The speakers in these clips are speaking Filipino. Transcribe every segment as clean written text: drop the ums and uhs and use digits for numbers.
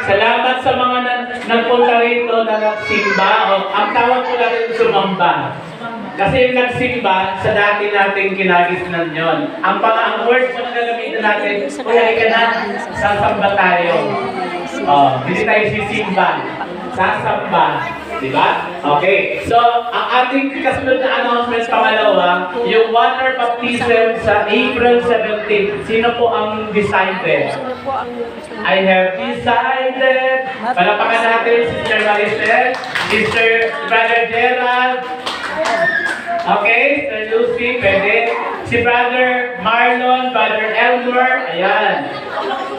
Salamat sa mga nagpunta rito na nagsimba. Ang tawag ko lang yung sumamba. Kasi yung nagsimba, sa dati nating kinagisnan yon. Ang word po na gagamitin natin, kaya ka na, sasamba tayo. Hindi tayo sisimba. Sasamba. Diba? Okay. So, ang ating kasunod na announcement pangalawa, yung water baptism sa April 17. Sino po ang decided? I have decided. Palapakan natin, Sister Maricel, Sister Brother Gerald. Okay, Sister Lucy, pwede. Si Brother Marlon, Brother Elmer, ayan.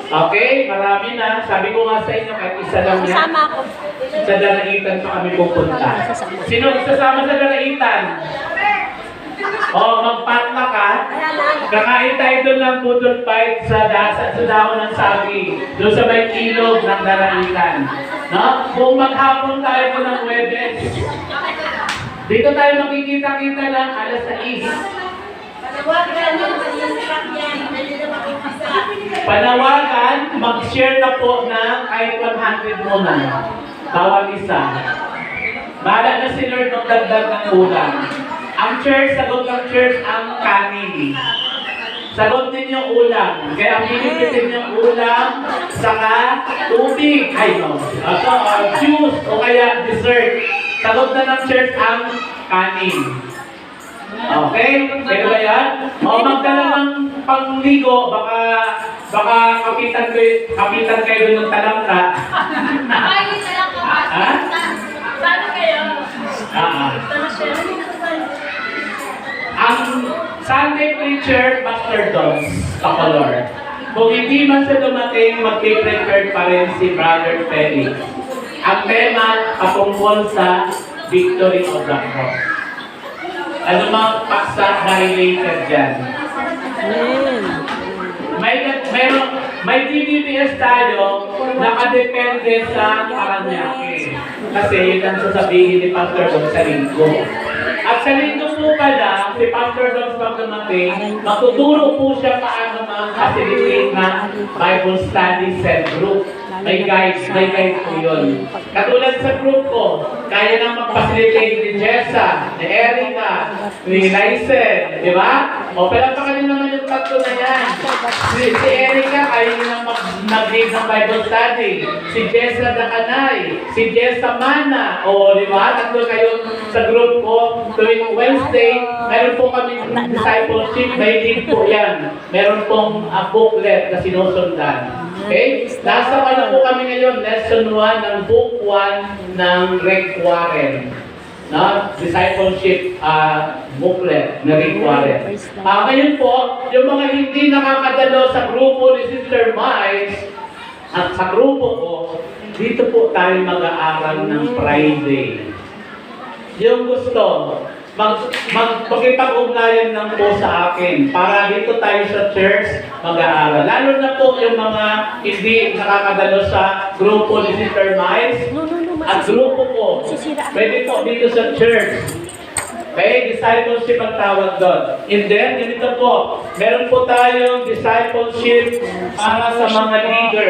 Okay, marami na. Sabi ko nga sa inyo, kahit isa lang yan. Sasama ako. Sa Danaitan pa kami pupunta. Sino sasama sa Danaitan? Magpatla ka. Kakain tayo doon ng pudot fight sa dahon ng sabi. Doon sa may ilog ng Danaitan. No? Kung maghapon tayo doon ng Webes, dito tayo makikita-kita ng alas 6. Panawagan, mag-share na po ng kahit 100 muna. Bawal isa. Bahala na si Lord magdagdag ng ulam. Ang church, sagot ng church ang kanin. Sagot din yung ulam. Kaya ang pinipitin yung ulam, saka tubig. Ay, no. Juice o kaya dessert. Sagot na ng church ang kanin. Okay? Pwede ba yan? Magdala ng pangligo, baka kapitan kayo ng talangka. Ay, talangka pa. Ha? Saan kayo? Ang Sunday preacher, Pastor Don Bacolor. Kung hindi man siya dumating, mag-prepare pa rin si Brother Felix. Ang tema, patungkol sa Victory of the Cross. Ano mga paksa related dyan? May DBPS tayo nakadepende sa Paranaque. Kasi yun ang sasabihin ni Pastor Don sa linggo. At sa linggo po pala, si Pastor Don pag dumating, matuturo po siya paano mag-facilitate ng Bible Study Cell Group. May guide po yun. Katulad sa group ko, kaya nang mag-facilitate ni Jessa, ni Erica, ni Lysel, di ba? Pero pa kanina naman yung tatlo na yan. Si Erica, kaya nang mag-lead ng Bible Study. Si Jessa Dakanay, si Jessa Mana, di ba? Tatlo kayo sa group ko. Tuwing Wednesday, meron po kami discipleship, may lead po yan. Meron pong booklet na sinusundan. Okay? Nasa po kami ngayon, lesson 1 ng book 1 ng Rick Warren. No? Discipleship booklet na Rick Warren. Ngayon po, yung mga hindi nakakadalo sa grupo ni Sister Miles at sa grupo ko, dito po tayo mag-aaral ng Friday. Yung gusto, magkipag-ugnayan lang po sa akin para dito tayo sa church mag-aaral. Lalo na po yung mga hindi nakakadalo sa grupo ni Sister Miles at grupo ko. Pwede po dito sa church. Okay, discipleship ang tawag doon. And then, ganito po, meron po tayong discipleship para sa mga leader.